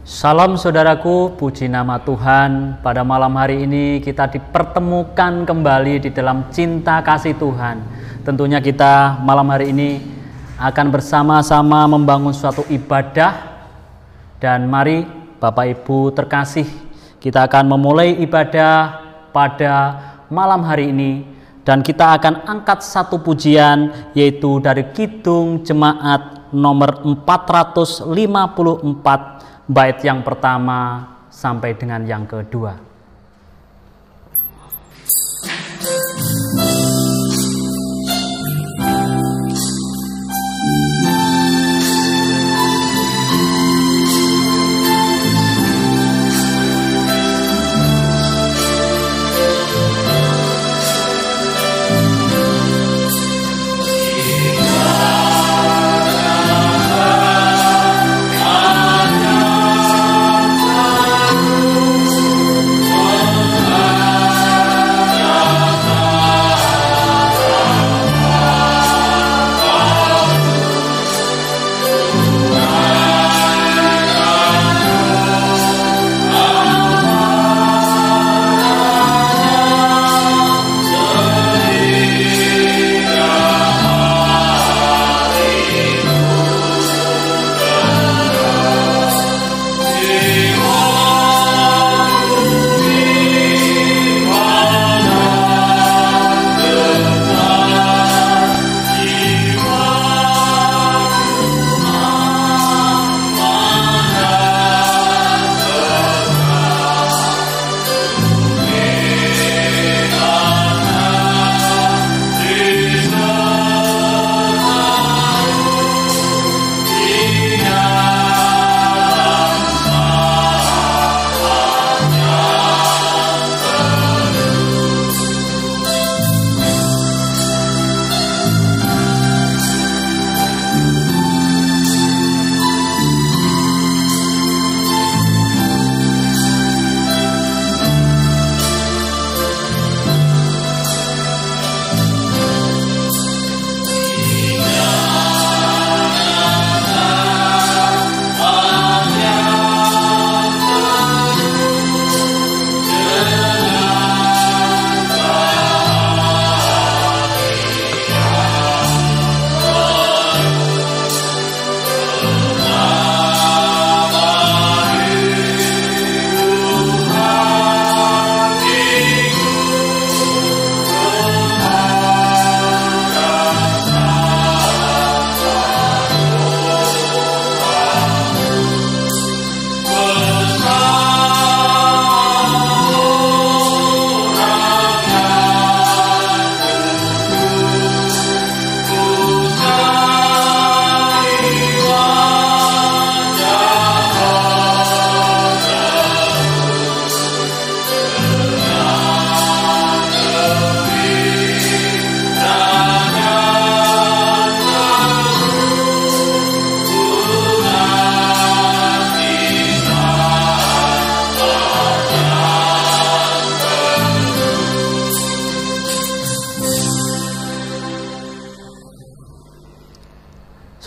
Salam saudaraku, puji nama Tuhan. Pada malam hari ini kita dipertemukan kembali di dalam cinta kasih Tuhan. Tentunya kita malam hari ini akan bersama-sama membangun suatu ibadah. Dan mari Bapak Ibu terkasih, kita akan memulai ibadah pada malam hari ini. Dan kita akan angkat satu pujian, yaitu dari Kidung Jemaat nomor 454, bait yang pertama sampai dengan yang kedua.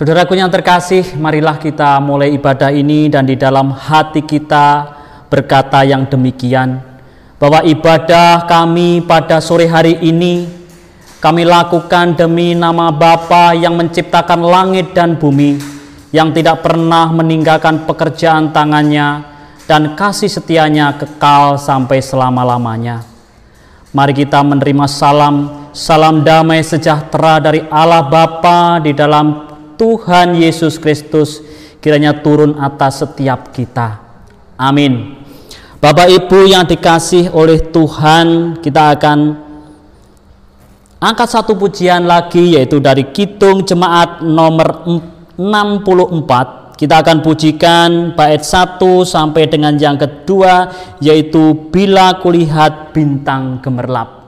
Saudaraku yang terkasih, marilah kita mulai ibadah ini dan di dalam hati kita berkata yang demikian, bahwa ibadah kami pada sore hari ini kami lakukan demi nama Bapa yang menciptakan langit dan bumi, yang tidak pernah meninggalkan pekerjaan tangannya dan kasih setianya kekal sampai selama-lamanya. Mari kita menerima salam damai sejahtera dari Allah Bapa di dalam Tuhan Yesus Kristus, kiranya turun atas setiap kita. Amin. Bapak Ibu yang dikasih oleh Tuhan, kita akan angkat satu pujian lagi, yaitu dari Kidung Jemaat nomor 64, Kita akan pujikan bait 1 sampai dengan yang kedua, yaitu Bila Kulihat Bintang Gemerlap.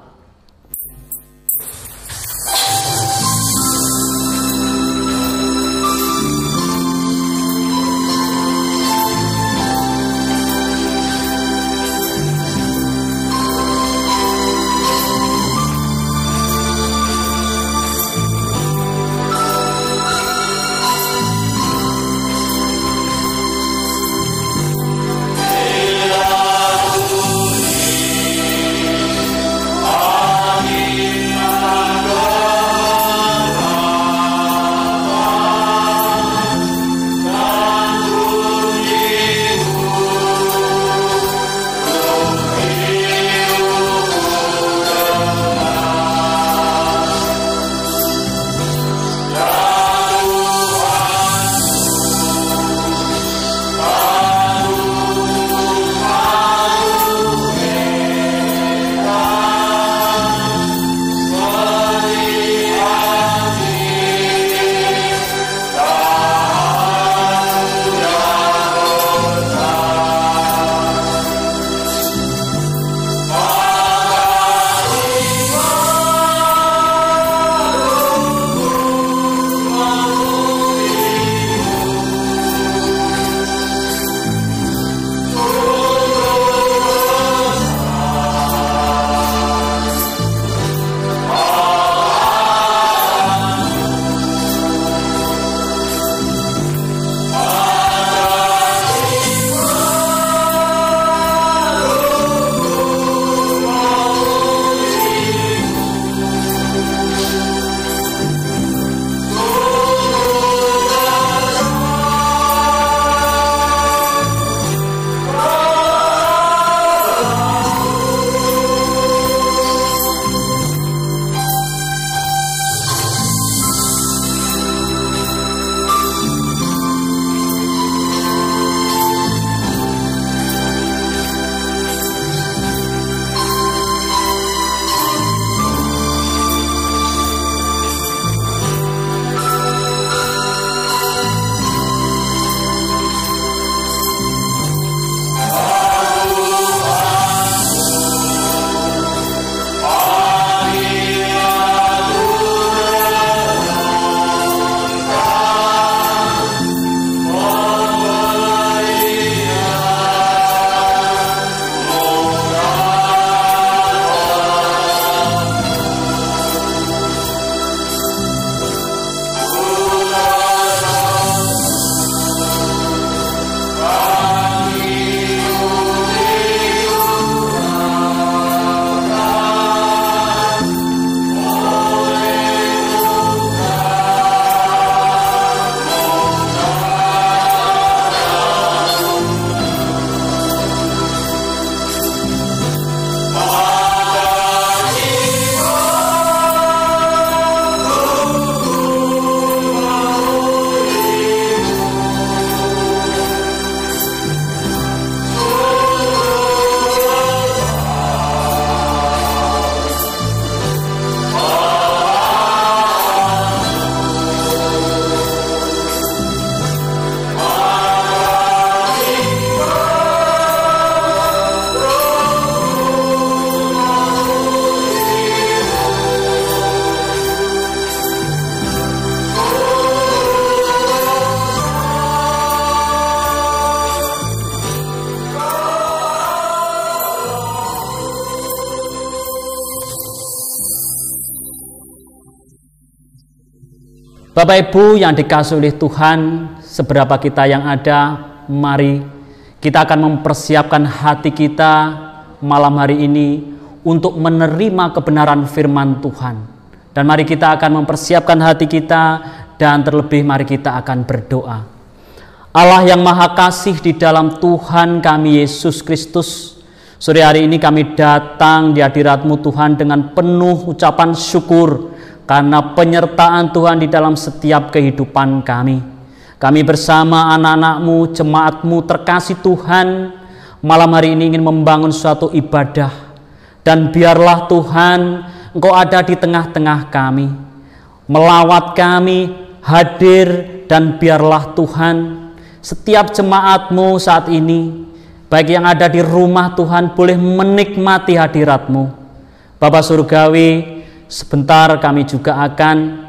Bapak Ibu yang dikasihi oleh Tuhan, seberapa kita yang ada, mari kita akan mempersiapkan hati kita malam hari ini untuk menerima kebenaran firman Tuhan. Dan mari kita akan mempersiapkan hati kita, dan terlebih mari kita akan berdoa. Allah yang Maha Kasih di dalam Tuhan kami Yesus Kristus, sore hari ini kami datang di hadirat-Mu Tuhan dengan penuh ucapan syukur karena penyertaan Tuhan di dalam setiap kehidupan kami. Kami bersama anak-anak-Mu, jemaat-Mu terkasih Tuhan, malam hari ini ingin membangun suatu ibadah. Dan biarlah Tuhan, Engkau ada di tengah-tengah kami, melawat kami, hadir, dan biarlah Tuhan, setiap jemaat-Mu saat ini, baik yang ada di rumah Tuhan, boleh menikmati hadirat-Mu. Bapa Surgawi, sebentar kami juga akan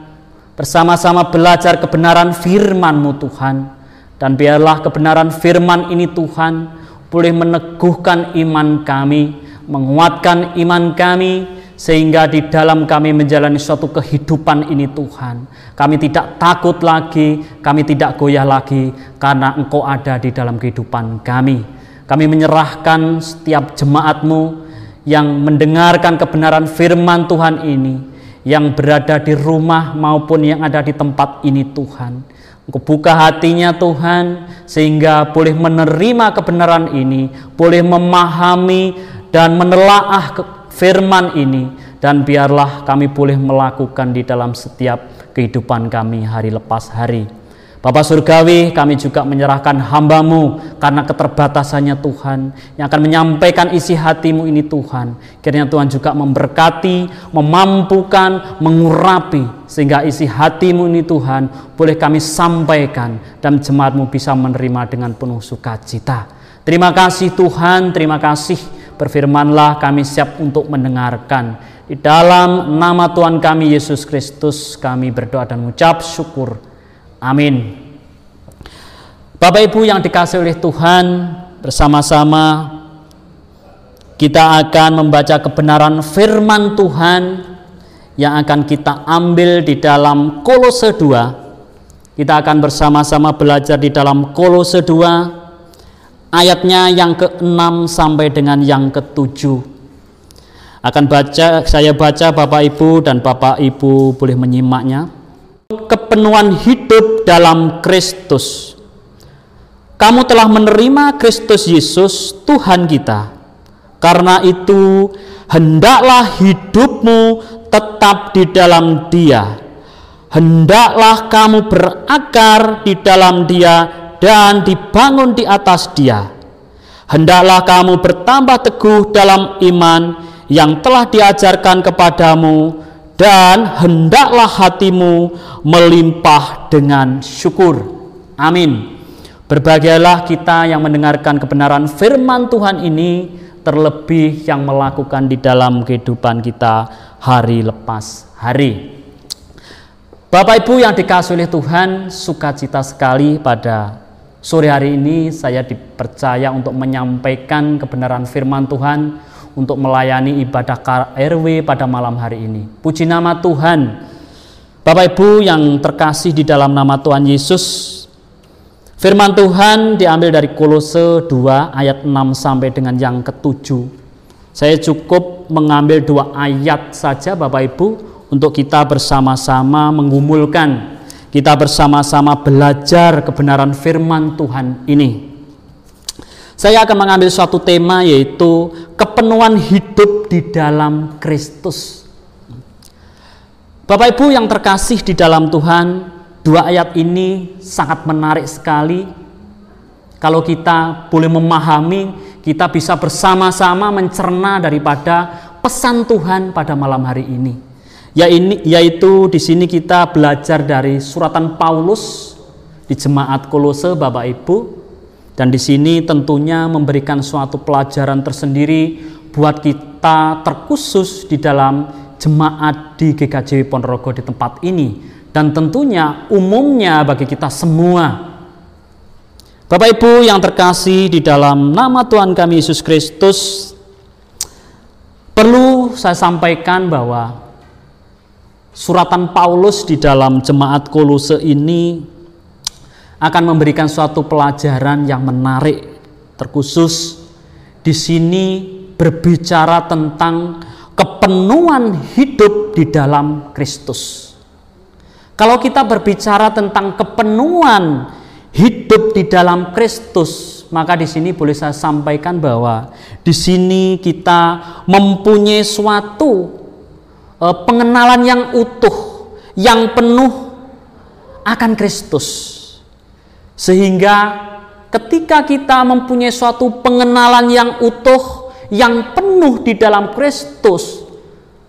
bersama-sama belajar kebenaran firman-Mu Tuhan. Dan biarlah kebenaran firman ini Tuhan boleh meneguhkan iman kami, menguatkan iman kami, sehingga di dalam kami menjalani suatu kehidupan ini Tuhan, kami tidak takut lagi, kami tidak goyah lagi, karena Engkau ada di dalam kehidupan kami. Kami menyerahkan setiap jemaat-Mu yang mendengarkan kebenaran firman Tuhan ini, yang berada di rumah maupun yang ada di tempat ini Tuhan. Engkau buka hatinya Tuhan, sehingga boleh menerima kebenaran ini, boleh memahami dan menelaah firman ini, dan biarlah kami boleh melakukan di dalam setiap kehidupan kami hari lepas hari. Bapa Surgawi, kami juga menyerahkan hamba-Mu karena keterbatasannya Tuhan, yang akan menyampaikan isi hati-Mu ini Tuhan. Kiranya Tuhan juga memberkati, memampukan, mengurapi, sehingga isi hati-Mu ini Tuhan boleh kami sampaikan, dan jemaat-Mu bisa menerima dengan penuh sukacita. Terima kasih Tuhan, terima kasih. Berfirmanlah, kami siap untuk mendengarkan. Di dalam nama Tuhan kami Yesus Kristus kami berdoa dan mengucap syukur. Amin. Bapak Ibu yang dikasihi oleh Tuhan, bersama-sama kita akan membaca kebenaran firman Tuhan yang akan kita ambil di dalam Kolose 2. Kita akan bersama-sama belajar di dalam Kolose 2. Ayatnya yang ke-6 sampai dengan yang ke-7. Saya baca, Bapak Ibu, dan Bapak Ibu boleh menyimaknya. Kepenuhan hidup dalam Kristus. Kamu telah menerima Kristus Yesus Tuhan kita. Karena itu, hendaklah hidupmu tetap di dalam Dia. Hendaklah kamu berakar di dalam Dia dan dibangun di atas Dia. Hendaklah kamu bertambah teguh dalam iman yang telah diajarkan kepadamu, dan hendaklah hatimu melimpah dengan syukur. Amin. Berbahagialah kita yang mendengarkan kebenaran firman Tuhan ini, terlebih yang melakukan di dalam kehidupan kita hari lepas hari. Bapak Ibu yang dikasihi oleh Tuhan, sukacita sekali pada sore hari ini saya dipercaya untuk menyampaikan kebenaran firman Tuhan, untuk melayani ibadah KRW pada malam hari ini. Puji nama Tuhan. Bapak Ibu yang terkasih di dalam nama Tuhan Yesus, firman Tuhan diambil dari Kolose 2 ayat 6 sampai dengan yang ke-7. Saya cukup mengambil 2 ayat saja Bapak Ibu untuk kita bersama-sama menggumulkan, kita bersama-sama belajar kebenaran firman Tuhan ini. Saya akan mengambil suatu tema, yaitu kepenuhan hidup di dalam Kristus. Bapak Ibu yang terkasih di dalam Tuhan, 2 ayat ini sangat menarik sekali. Kalau kita boleh memahami, kita bisa bersama-sama mencerna daripada pesan Tuhan pada malam hari ini. Yaitu di sini kita belajar dari suratan Paulus di jemaat Kolose, Bapak Ibu, dan di sini tentunya memberikan suatu pelajaran tersendiri buat kita, terkhusus di dalam jemaat di GKJ Ponorogo di tempat ini, dan tentunya umumnya bagi kita semua. Bapak Ibu yang terkasih di dalam nama Tuhan kami Yesus Kristus, perlu saya sampaikan bahwa suratan Paulus di dalam jemaat Kolose ini akan memberikan suatu pelajaran yang menarik, terkhusus di sini berbicara tentang kepenuhan hidup di dalam Kristus. Kalau kita berbicara tentang kepenuhan hidup di dalam Kristus, maka di sini boleh saya sampaikan bahwa di sini kita mempunyai suatu pengenalan yang utuh, yang penuh akan Kristus. Sehingga ketika kita mempunyai suatu pengenalan yang utuh, yang penuh di dalam Kristus,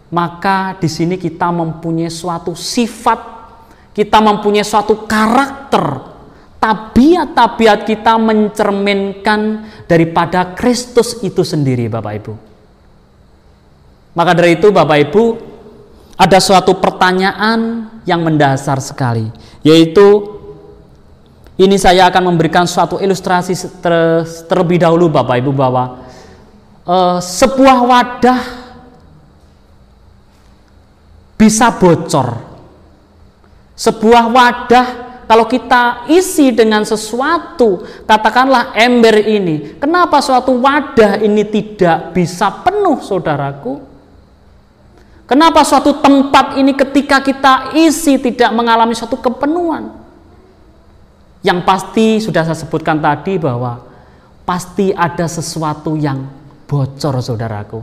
maka di sini kita mempunyai suatu sifat, kita mempunyai suatu karakter, tabiat-tabiat kita mencerminkan daripada Kristus itu sendiri, Bapak Ibu. Maka dari itu Bapak Ibu, ada suatu pertanyaan yang mendasar sekali, yaitu ini saya akan memberikan suatu ilustrasi terlebih dahulu Bapak Ibu, bahwa sebuah wadah bisa bocor. Sebuah wadah kalau kita isi dengan sesuatu, katakanlah ember ini, kenapa suatu wadah ini tidak bisa penuh, saudaraku? Kenapa suatu tempat ini ketika kita isi tidak mengalami suatu kepenuhan? Yang pasti sudah saya sebutkan tadi bahwa pasti ada sesuatu yang bocor, saudaraku.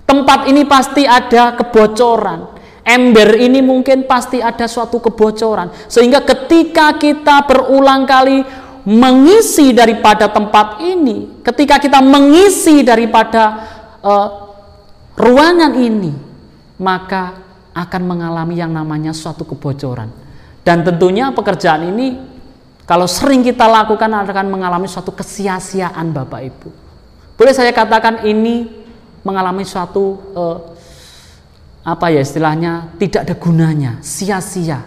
Tempat ini pasti ada kebocoran. Ember ini mungkin pasti ada suatu kebocoran, sehingga ketika kita berulang kali mengisi daripada tempat ini, ketika kita mengisi daripada ruangan ini, maka akan mengalami yang namanya suatu kebocoran. Dan tentunya pekerjaan ini kalau sering kita lakukan akan mengalami suatu kesia-siaan, Bapak Ibu. Boleh saya katakan ini mengalami suatu istilahnya tidak ada gunanya, sia-sia,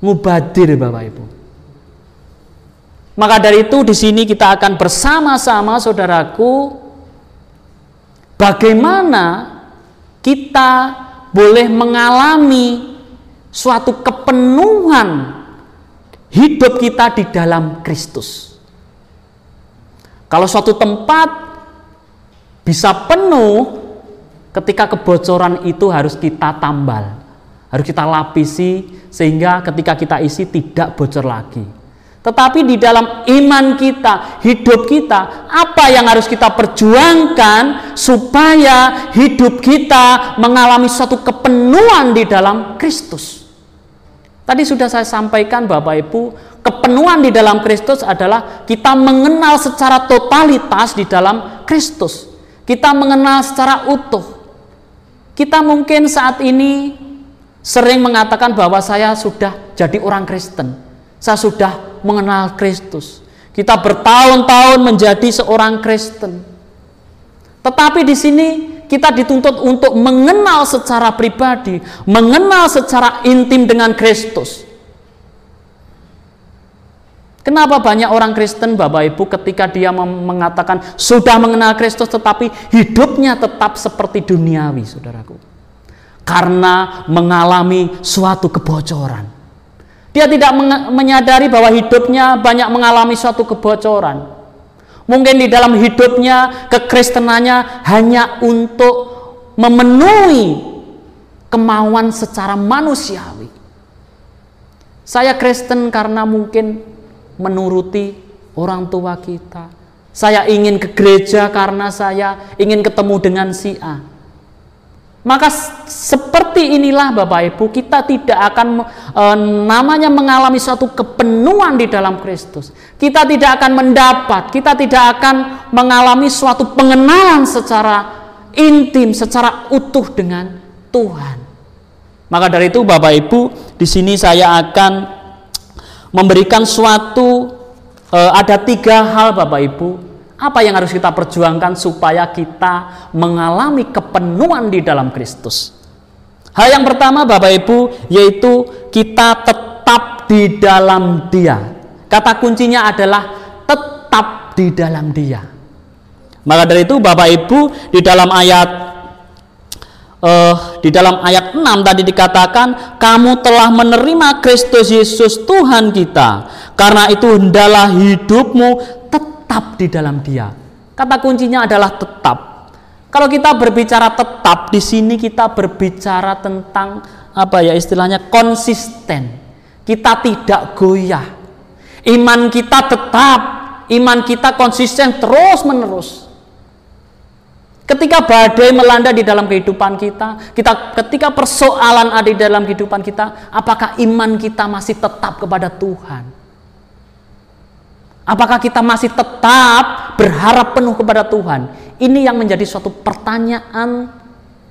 mubadir, Bapak Ibu. Maka dari itu di sini kita akan bersama-sama, saudaraku, bagaimana kita boleh mengalami suatu kepenuhan hidup kita di dalam Kristus. Kalau suatu tempat bisa penuh, ketika kebocoran itu harus kita tambal, harus kita lapisi, sehingga ketika kita isi tidak bocor lagi. Tetapi di dalam iman kita, hidup kita, apa yang harus kita perjuangkan supaya hidup kita mengalami suatu kepenuhan di dalam Kristus. Tadi sudah saya sampaikan Bapak Ibu, kepenuhan di dalam Kristus adalah kita mengenal secara totalitas di dalam Kristus. Kita mengenal secara utuh. Kita mungkin saat ini sering mengatakan bahwa saya sudah jadi orang Kristen. Saya sudah mengenal Kristus. Kita bertahun-tahun menjadi seorang Kristen. Tetapi di sini kita dituntut untuk mengenal secara pribadi, mengenal secara intim dengan Kristus. Kenapa banyak orang Kristen, Bapak Ibu, ketika dia mengatakan sudah mengenal Kristus tetapi hidupnya tetap seperti duniawi, saudaraku? Karena mengalami suatu kebocoran. Dia tidak menyadari bahwa hidupnya banyak mengalami suatu kebocoran. Mungkin di dalam hidupnya kekristenannya hanya untuk memenuhi kemauan secara manusiawi. Saya Kristen karena mungkin menuruti orang tua kita. Saya ingin ke gereja karena saya ingin ketemu dengan si A. Maka seperti inilah Bapak Ibu, kita tidak akan namanya mengalami suatu kepenuhan di dalam Kristus. Kita tidak akan mendapat, kita tidak akan mengalami suatu pengenalan secara intim, secara utuh dengan Tuhan. Maka dari itu Bapak Ibu, di sini saya akan memberikan suatu ada 3 hal Bapak Ibu, apa yang harus kita perjuangkan supaya kita mengalami kepenuhan di dalam Kristus. Hal yang pertama Bapak Ibu, yaitu kita tetap di dalam Dia. Kata kuncinya adalah tetap di dalam Dia. Maka dari itu Bapak Ibu, di dalam ayat 6 tadi dikatakan, kamu telah menerima Kristus Yesus Tuhan kita, karena itu hendaklah hidupmu tetap di dalam Dia. Kata kuncinya adalah tetap. Kalau kita berbicara tetap, di sini kita berbicara tentang istilahnya konsisten. Kita tidak goyah. Iman kita tetap, iman kita konsisten terus menerus. Ketika badai melanda di dalam kehidupan kita, ketika persoalan ada di dalam kehidupan kita, apakah iman kita masih tetap kepada Tuhan? Apakah kita masih tetap berharap penuh kepada Tuhan? Ini yang menjadi suatu pertanyaan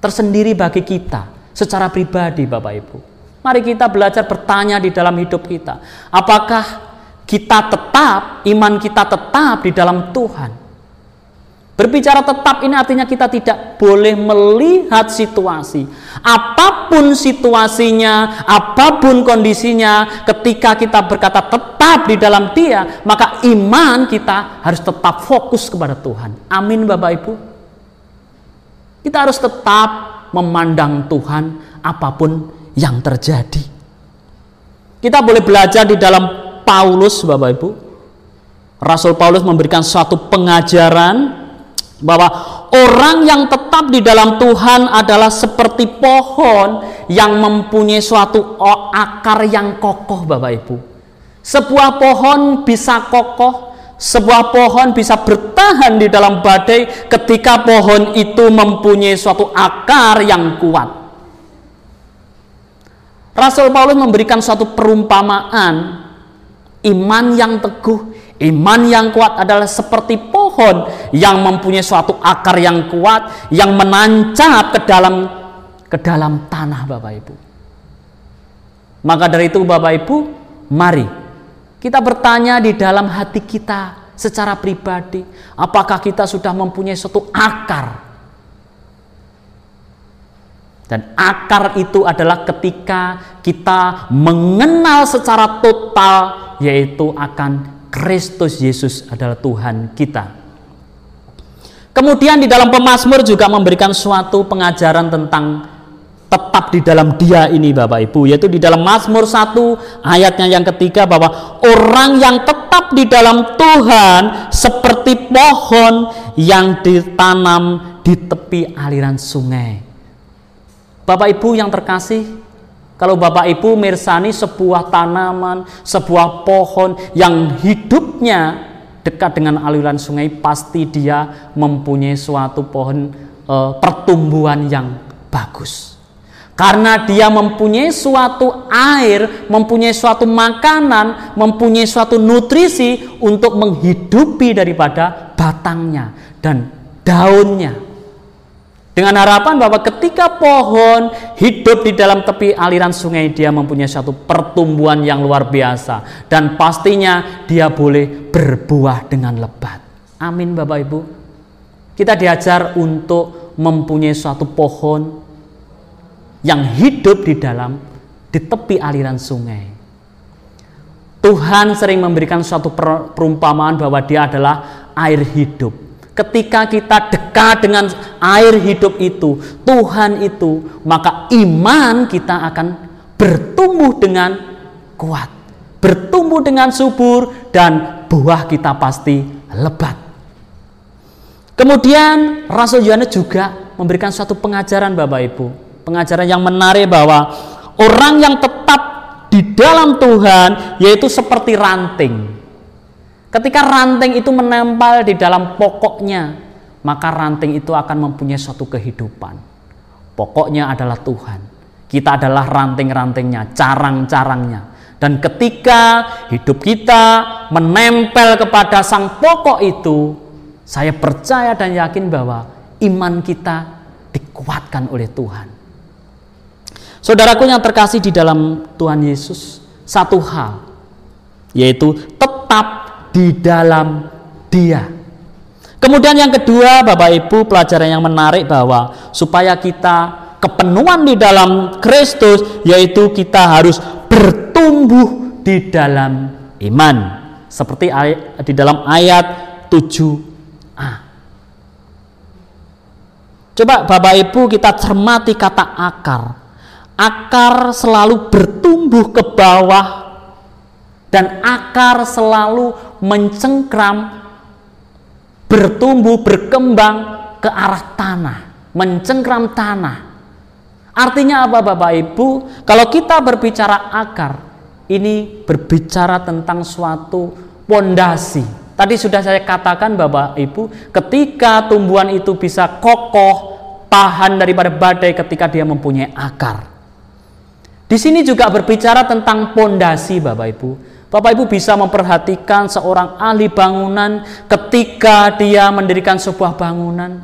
tersendiri bagi kita secara pribadi, Bapak Ibu. Mari kita belajar bertanya di dalam hidup kita. Apakah iman kita tetap di dalam Tuhan. Berbicara tetap ini artinya kita tidak boleh melihat situasi. Apapun situasinya, apapun kondisinya, ketika kita berkata tetap di dalam Dia, maka iman kita harus tetap fokus kepada Tuhan. Amin Bapak Ibu. Kita harus tetap memandang Tuhan apapun yang terjadi. Kita boleh belajar di dalam Paulus, Bapak Ibu. Rasul Paulus memberikan suatu pengajaran bahwa orang yang tetap di dalam Tuhan adalah seperti pohon yang mempunyai suatu akar yang kokoh, Bapak Ibu. Sebuah pohon bisa kokoh, sebuah pohon bisa bertahan di dalam badai ketika pohon itu mempunyai suatu akar yang kuat. Rasul Paulus memberikan suatu perumpamaan, iman yang teguh, iman yang kuat adalah seperti pohon yang mempunyai suatu akar yang kuat yang menancap ke dalam tanah, Bapak Ibu. Maka dari itu Bapak Ibu, mari kita bertanya di dalam hati kita secara pribadi, apakah kita sudah mempunyai suatu akar? Dan akar itu adalah ketika kita mengenal secara total, yaitu akan Kristus Yesus adalah Tuhan kita. Kemudian di dalam Pemazmur juga memberikan suatu pengajaran tentang tetap di dalam Dia ini, Bapak Ibu, yaitu di dalam Mazmur 1 ayatnya yang ketiga, bahwa orang yang tetap di dalam Tuhan seperti pohon yang ditanam di tepi aliran sungai. Bapak Ibu yang terkasih, kalau Bapak Ibu mirsani sebuah tanaman, sebuah pohon yang hidupnya dekat dengan aliran sungai, pasti dia mempunyai suatu pohon pertumbuhan yang bagus. Karena dia mempunyai suatu air, mempunyai suatu makanan, mempunyai suatu nutrisi untuk menghidupi daripada batangnya dan daunnya. Dengan harapan bahwa ketika pohon hidup di dalam tepi aliran sungai, dia mempunyai satu pertumbuhan yang luar biasa. Dan pastinya dia boleh berbuah dengan lebat. Amin Bapak Ibu. Kita diajar untuk mempunyai suatu pohon yang hidup di tepi aliran sungai. Tuhan sering memberikan suatu perumpamaan bahwa Dia adalah air hidup. Ketika kita dekat dengan air hidup itu, Tuhan itu, maka iman kita akan bertumbuh dengan kuat, bertumbuh dengan subur, dan buah kita pasti lebat. Kemudian Rasul Yohanes juga memberikan suatu pengajaran, Bapak Ibu, pengajaran yang menarik, bahwa orang yang tetap di dalam Tuhan yaitu seperti ranting. Ketika ranting itu menempel di dalam pokoknya, maka ranting itu akan mempunyai suatu kehidupan. Pokoknya adalah Tuhan. Kita adalah ranting-rantingnya, carang-carangnya. Dan ketika hidup kita menempel kepada sang pokok itu, saya percaya dan yakin bahwa iman kita dikuatkan oleh Tuhan. Saudaraku yang terkasih di dalam Tuhan Yesus, satu hal, yaitu tetap di dalam Dia. Kemudian yang kedua, Bapak Ibu, pelajaran yang menarik, bahwa supaya kita kepenuhan di dalam Kristus, yaitu kita harus bertumbuh di dalam iman. Seperti di dalam ayat 7a. Coba Bapak Ibu kita cermati kata akar. Akar selalu bertumbuh ke bawah, dan akar selalu mencengkram, bertumbuh, berkembang ke arah tanah, mencengkram tanah. Artinya apa Bapak Ibu? Kalau kita berbicara akar, ini berbicara tentang suatu pondasi. Tadi sudah saya katakan Bapak Ibu, ketika tumbuhan itu bisa kokoh, tahan daripada badai ketika dia mempunyai akar. Di sini juga berbicara tentang pondasi, Bapak Ibu. Bapak Ibu bisa memperhatikan seorang ahli bangunan ketika dia mendirikan sebuah bangunan,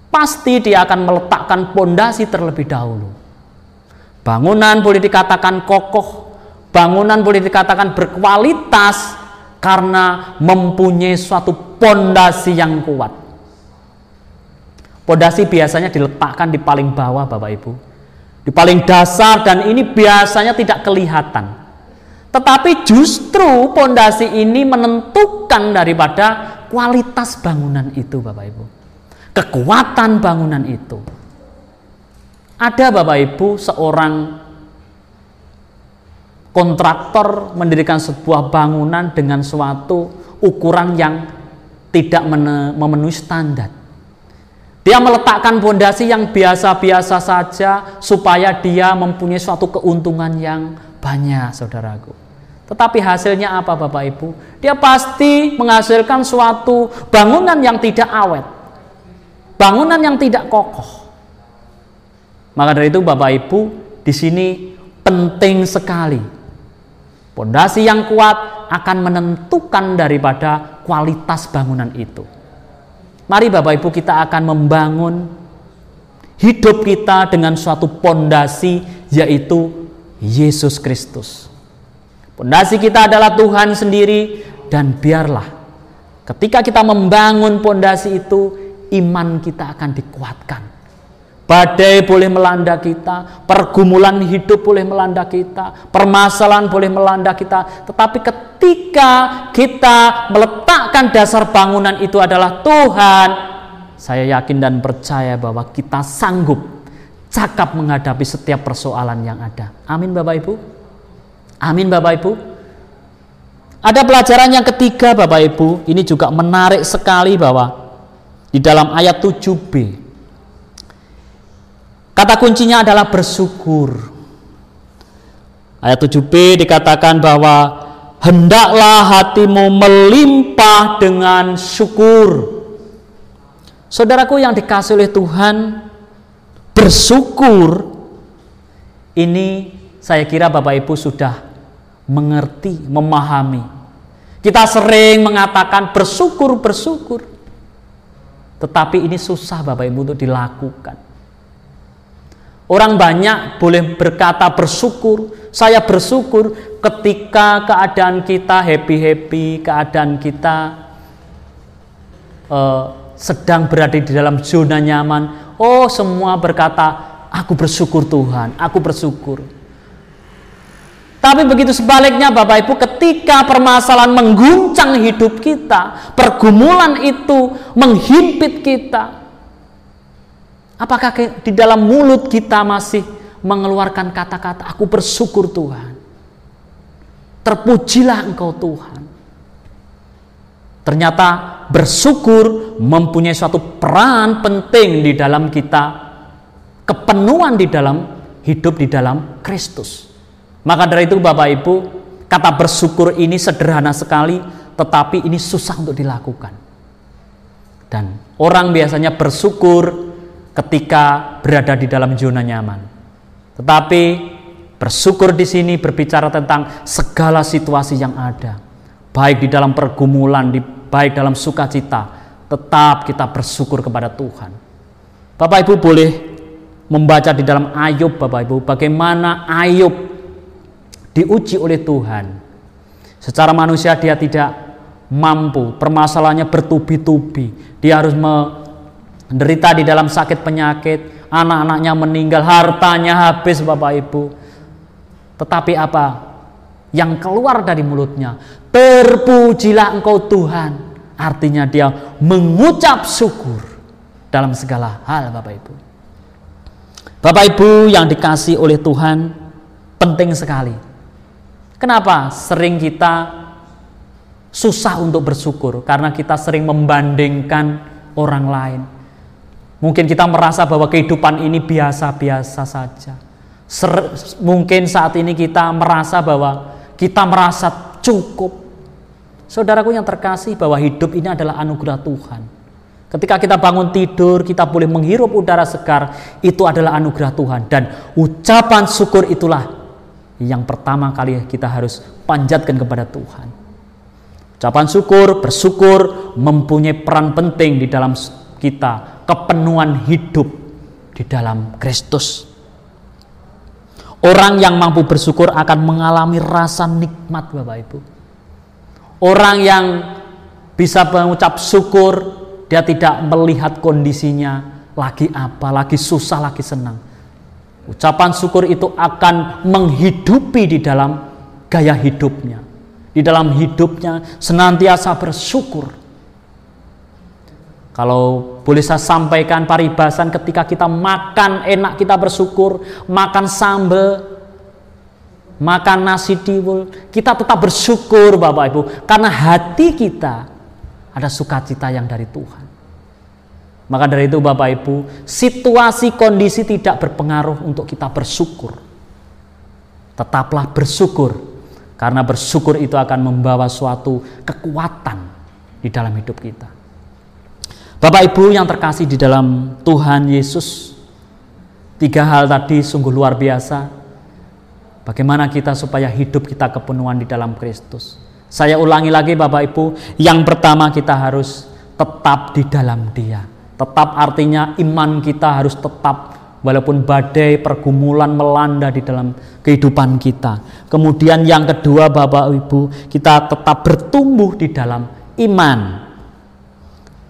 pasti dia akan meletakkan pondasi terlebih dahulu. Bangunan boleh dikatakan kokoh, Bangunan boleh dikatakan berkualitas karena mempunyai suatu pondasi yang kuat. Pondasi biasanya diletakkan di paling bawah, Bapak Ibu, di paling dasar, dan ini biasanya tidak kelihatan. Tetapi justru pondasi ini menentukan daripada kualitas bangunan itu, Bapak Ibu. Kekuatan bangunan itu. Ada, Bapak Ibu, seorang kontraktor mendirikan sebuah bangunan dengan suatu ukuran yang tidak memenuhi standar. Dia meletakkan pondasi yang biasa-biasa saja supaya dia mempunyai suatu keuntungan yang banyak, saudaraku. Tetapi hasilnya apa, Bapak Ibu? Dia pasti menghasilkan suatu bangunan yang tidak awet, bangunan yang tidak kokoh. Maka dari itu, Bapak Ibu, di sini penting sekali. Pondasi yang kuat akan menentukan daripada kualitas bangunan itu. Mari Bapak Ibu, kita akan membangun hidup kita dengan suatu pondasi, yaitu Yesus Kristus. Pondasi kita adalah Tuhan sendiri, dan biarlah ketika kita membangun pondasi itu, iman kita akan dikuatkan. Badai boleh melanda kita, pergumulan hidup boleh melanda kita, permasalahan boleh melanda kita, tetapi ketika kita meletakkan dasar bangunan itu adalah Tuhan, saya yakin dan percaya bahwa kita sanggup cakap menghadapi setiap persoalan yang ada. Amin, Bapak Ibu. Amin, Bapak Ibu. Ada pelajaran yang ketiga, Bapak Ibu, ini juga menarik sekali, bahwa di dalam ayat 7b kata kuncinya adalah bersyukur. Ayat 7b dikatakan bahwa hendaklah hatimu melimpah dengan syukur. Saudaraku yang dikasihi oleh Tuhan, bersyukur ini saya kira Bapak Ibu sudah mengerti, memahami. Kita sering mengatakan bersyukur, bersyukur. Tetapi ini susah, Bapak Ibu, untuk dilakukan. Orang banyak boleh berkata bersyukur, saya bersyukur ketika keadaan kita happy-happy, keadaan kita sedang berada di dalam zona nyaman. Oh, semua berkata, aku bersyukur Tuhan, aku bersyukur. Tapi begitu sebaliknya, Bapak Ibu, ketika permasalahan mengguncang hidup kita, pergumulan itu menghimpit kita, apakah di dalam mulut kita masih mengeluarkan kata-kata, aku bersyukur Tuhan, terpujilah Engkau Tuhan? Ternyata bersyukur mempunyai suatu peran penting di dalam kita, kepenuhan di dalam hidup di dalam Kristus. Maka dari itu, Bapak Ibu, kata bersyukur ini sederhana sekali, tetapi ini susah untuk dilakukan. Dan orang biasanya bersyukur ketika berada di dalam zona nyaman. Tetapi bersyukur di sini berbicara tentang segala situasi yang ada, baik di dalam pergumulan, baik dalam sukacita, tetap kita bersyukur kepada Tuhan. Bapak Ibu boleh membaca di dalam Ayub, Bapak Ibu, bagaimana Ayub diuji oleh Tuhan. Secara manusia dia tidak mampu, permasalahannya bertubi-tubi, dia harus menderita di dalam sakit penyakit, anak-anaknya meninggal, hartanya habis, Bapak Ibu. Tetapi apa yang keluar dari mulutnya? Terpujilah Engkau Tuhan. Artinya dia mengucap syukur dalam segala hal, Bapak Ibu. Bapak Ibu yang dikasihi oleh Tuhan, penting sekali. Kenapa sering kita susah untuk bersyukur? Karena kita sering membandingkan orang lain. Mungkin kita merasa bahwa kehidupan ini biasa-biasa saja. Mungkin saat ini kita merasa bahwa kita merasa cukup. Saudaraku yang terkasih, bahwa hidup ini adalah anugerah Tuhan. Ketika kita bangun tidur, kita boleh menghirup udara segar, itu adalah anugerah Tuhan. Dan ucapan syukur itulah yang pertama kali kita harus panjatkan kepada Tuhan. Ucapan syukur, bersyukur mempunyai peran penting di dalam kita, kepenuhan hidup di dalam Kristus. Orang yang mampu bersyukur akan mengalami rasa nikmat, Bapak Ibu. Orang yang bisa mengucap syukur, dia tidak melihat kondisinya lagi apa, lagi susah, lagi senang. Ucapan syukur itu akan menghidupi di dalam gaya hidupnya. Di dalam hidupnya senantiasa bersyukur. Kalau boleh saya sampaikan paribasan, ketika kita makan enak kita bersyukur, makan sambal, makan nasi tiwul, kita tetap bersyukur Bapak Ibu, karena hati kita ada sukacita yang dari Tuhan. Maka dari itu Bapak Ibu, situasi kondisi tidak berpengaruh untuk kita bersyukur. Tetaplah bersyukur, karena bersyukur itu akan membawa suatu kekuatan di dalam hidup kita. Bapak Ibu yang terkasih di dalam Tuhan Yesus, 3 hal tadi sungguh luar biasa. Bagaimana kita supaya hidup kita kepenuhan di dalam Kristus. Saya ulangi lagi Bapak Ibu, yang pertama kita harus tetap di dalam Dia. Tetap artinya iman kita harus tetap walaupun badai pergumulan melanda di dalam kehidupan kita. Kemudian yang kedua Bapak Ibu, kita tetap bertumbuh di dalam iman.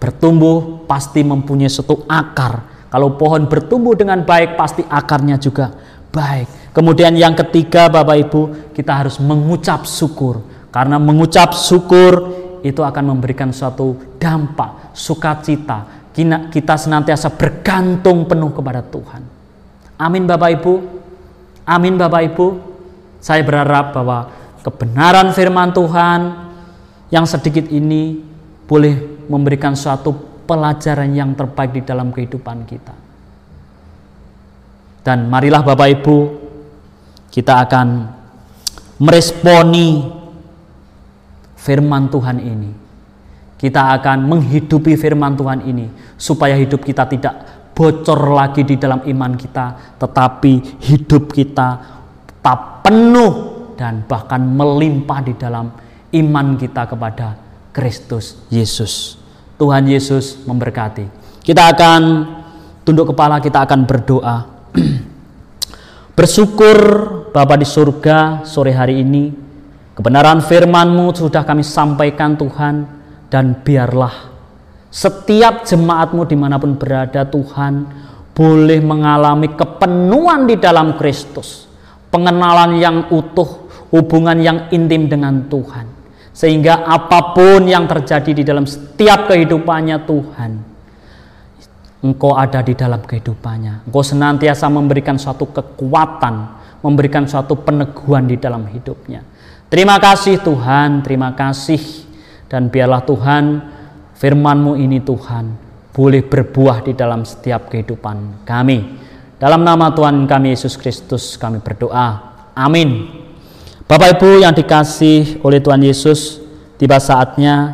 Bertumbuh pasti mempunyai suatu akar. Kalau pohon bertumbuh dengan baik, pasti akarnya juga baik. Kemudian yang ketiga Bapak Ibu, kita harus mengucap syukur. Karena mengucap syukur itu akan memberikan suatu dampak, sukacita. Kita senantiasa bergantung penuh kepada Tuhan. Amin Bapak Ibu. Amin Bapak Ibu. Saya berharap bahwa kebenaran firman Tuhan yang sedikit ini boleh memberikan suatu pelajaran yang terbaik di dalam kehidupan kita. Dan marilah Bapak Ibu, kita akan meresponi firman Tuhan ini. Kita akan menghidupi firman Tuhan ini, supaya hidup kita tidak bocor lagi di dalam iman kita, tetapi hidup kita tetap penuh dan bahkan melimpah di dalam iman kita kepada Kristus Yesus. Tuhan Yesus memberkati. Kita akan tunduk kepala, kita akan berdoa. Bersyukur Bapa di surga, sore hari ini kebenaran firman-Mu sudah kami sampaikan Tuhan. Dan biarlah setiap jemaat-Mu dimanapun berada Tuhan, boleh mengalami kepenuhan di dalam Kristus, pengenalan yang utuh, hubungan yang intim dengan Tuhan, sehingga apapun yang terjadi di dalam setiap kehidupannya Tuhan, Engkau ada di dalam kehidupannya. Engkau senantiasa memberikan suatu kekuatan, memberikan suatu peneguhan di dalam hidupnya. Terima kasih Tuhan, terima kasih. Dan biarlah Tuhan firman-Mu ini Tuhan boleh berbuah di dalam setiap kehidupan kami. Dalam nama Tuhan kami Yesus Kristus kami berdoa. Amin. Bapak Ibu yang dikasih oleh Tuhan Yesus, tiba saatnya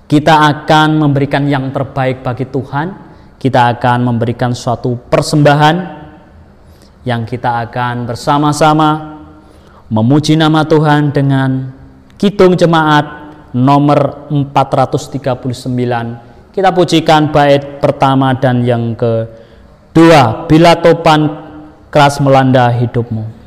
kita akan memberikan yang terbaik bagi Tuhan. Kita akan memberikan suatu persembahan yang kita akan bersama-sama memuji nama Tuhan dengan kidung jemaat nomor 439. Kita pujikan bait pertama dan yang kedua, bila topan keras melanda hidupmu.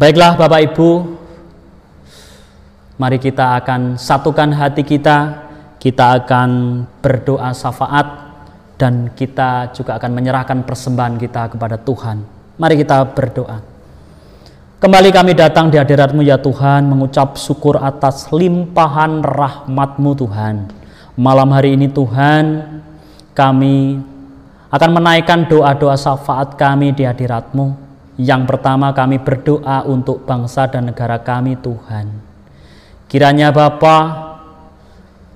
Baiklah Bapak Ibu, mari kita akan satukan hati kita akan berdoa syafaat, dan kita juga akan menyerahkan persembahan kita kepada Tuhan. Mari kita berdoa. Kembali kami datang di hadirat-Mu ya Tuhan, mengucap syukur atas limpahan rahmat-Mu Tuhan. Malam hari ini Tuhan, kami akan menaikkan doa-doa syafaat kami di hadirat-Mu. Yang pertama, kami berdoa untuk bangsa dan negara kami Tuhan. Kiranya Bapa,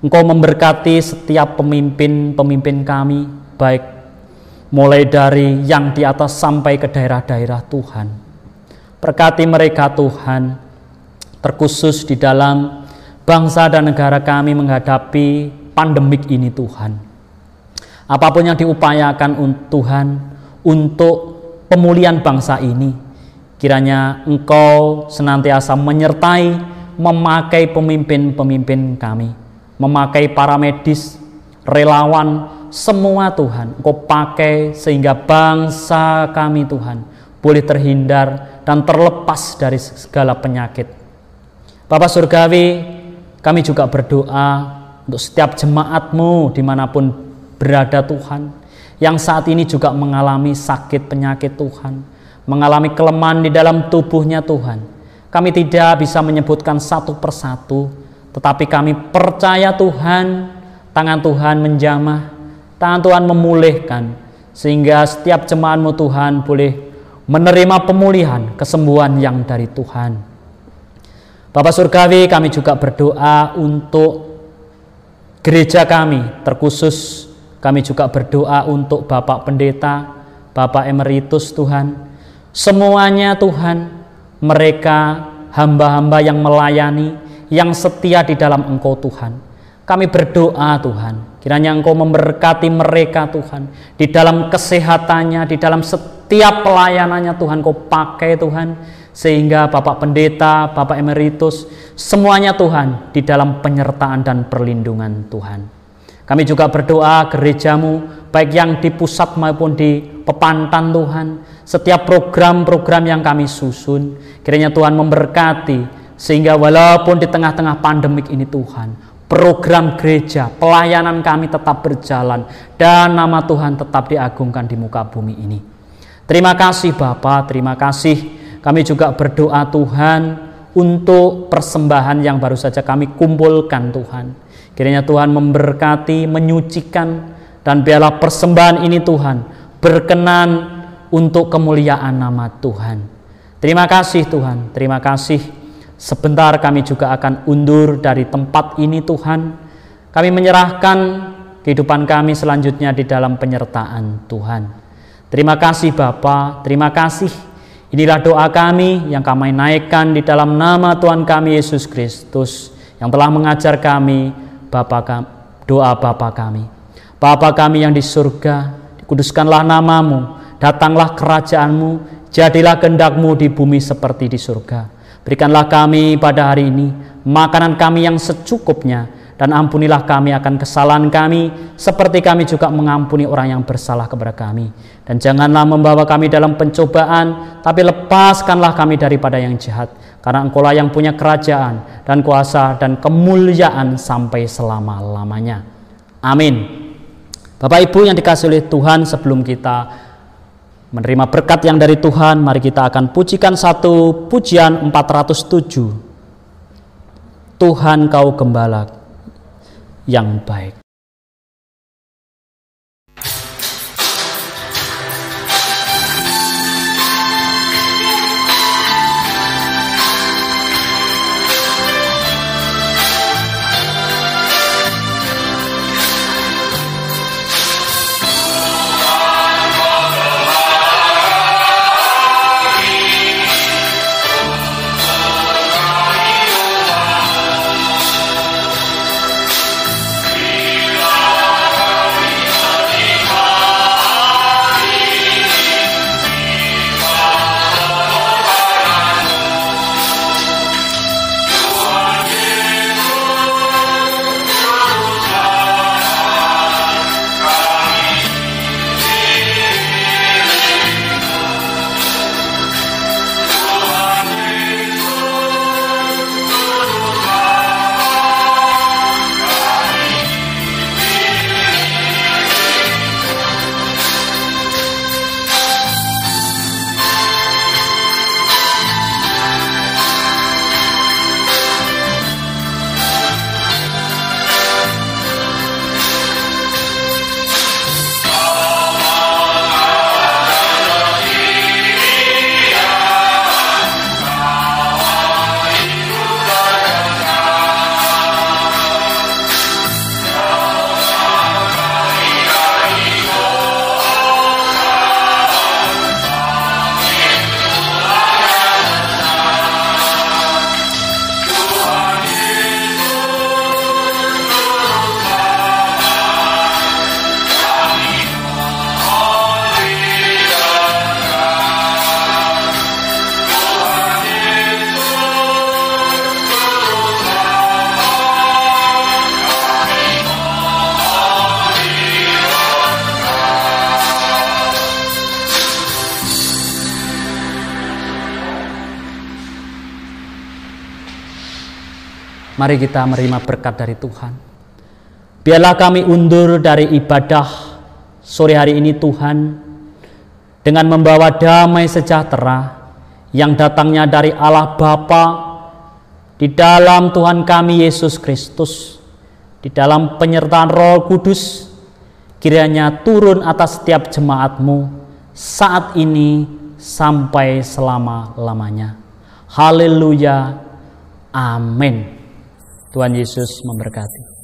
Engkau memberkati setiap pemimpin-pemimpin kami, baik mulai dari yang di atas sampai ke daerah-daerah Tuhan. Berkati mereka Tuhan, terkhusus di dalam bangsa dan negara kami menghadapi pandemik ini Tuhan. Apapun yang diupayakan Tuhan untuk pemulihan bangsa ini, kiranya Engkau senantiasa menyertai, memakai pemimpin-pemimpin kami, memakai para medis, relawan, semua Tuhan Engkau pakai sehingga bangsa kami Tuhan boleh terhindar dan terlepas dari segala penyakit. Bapak Surgawi, kami juga berdoa untuk setiap jemaat-Mu dimanapun berada Tuhan, yang saat ini juga mengalami sakit penyakit Tuhan, mengalami kelemahan di dalam tubuhnya Tuhan. Kami tidak bisa menyebutkan satu persatu, tetapi kami percaya Tuhan, tangan Tuhan menjamah, tangan Tuhan memulihkan, sehingga setiap jemaat-Mu Tuhan boleh menerima pemulihan, kesembuhan yang dari Tuhan. Bapak Surgawi, kami juga berdoa untuk gereja kami, terkhusus kami juga berdoa untuk Bapak Pendeta, Bapak Emeritus Tuhan. Semuanya Tuhan, mereka hamba-hamba yang melayani, yang setia di dalam Engkau Tuhan. Kami berdoa Tuhan, kiranya Engkau memberkati mereka Tuhan, di dalam kesehatannya, di dalam setiap pelayanannya Tuhan Engkau pakai Tuhan, sehingga Bapak Pendeta, Bapak Emeritus, semuanya Tuhan di dalam penyertaan dan perlindungan Tuhan. Kami juga berdoa gereja-Mu, baik yang di pusat maupun di pepantan Tuhan, setiap program-program yang kami susun, kiranya Tuhan memberkati, sehingga walaupun di tengah-tengah pandemik ini Tuhan, program gereja, pelayanan kami tetap berjalan, dan nama Tuhan tetap diagungkan di muka bumi ini. Terima kasih Bapa, terima kasih. Kami juga berdoa Tuhan untuk persembahan yang baru saja kami kumpulkan Tuhan. Kiranya Tuhan memberkati, menyucikan, dan biarlah persembahan ini Tuhan berkenan untuk kemuliaan nama Tuhan. Terima kasih Tuhan, terima kasih. Sebentar kami juga akan undur dari tempat ini Tuhan. Kami menyerahkan kehidupan kami selanjutnya di dalam penyertaan Tuhan. Terima kasih Bapa, terima kasih. Inilah doa kami yang kami naikkan di dalam nama Tuhan kami Yesus Kristus, yang telah mengajar kami doa Bapa kami. Bapa kami yang di surga, dikuduskanlah namamu, datanglah kerajaan-Mu, jadilah kehendak-Mu di bumi seperti di surga. Berikanlah kami pada hari ini makanan kami yang secukupnya, dan ampunilah kami akan kesalahan kami, seperti kami juga mengampuni orang yang bersalah kepada kami. Dan janganlah membawa kami dalam pencobaan, tapi lepaskanlah kami daripada yang jahat. Karena Engkau-lah yang punya kerajaan dan kuasa dan kemuliaan sampai selama-lamanya. Amin. Bapak Ibu yang dikasihi oleh Tuhan, sebelum kita menerima berkat yang dari Tuhan, mari kita akan pujikan satu pujian 407. Tuhan Kau Gembala yang baik. Amin. Mari kita menerima berkat dari Tuhan. Biarlah kami undur dari ibadah sore hari ini Tuhan, dengan membawa damai sejahtera yang datangnya dari Allah Bapa, di dalam Tuhan kami Yesus Kristus, di dalam penyertaan Roh Kudus, kiranya turun atas setiap jemaat-Mu saat ini sampai selama-lamanya. Haleluya. Amin. Tuhan Yesus memberkati.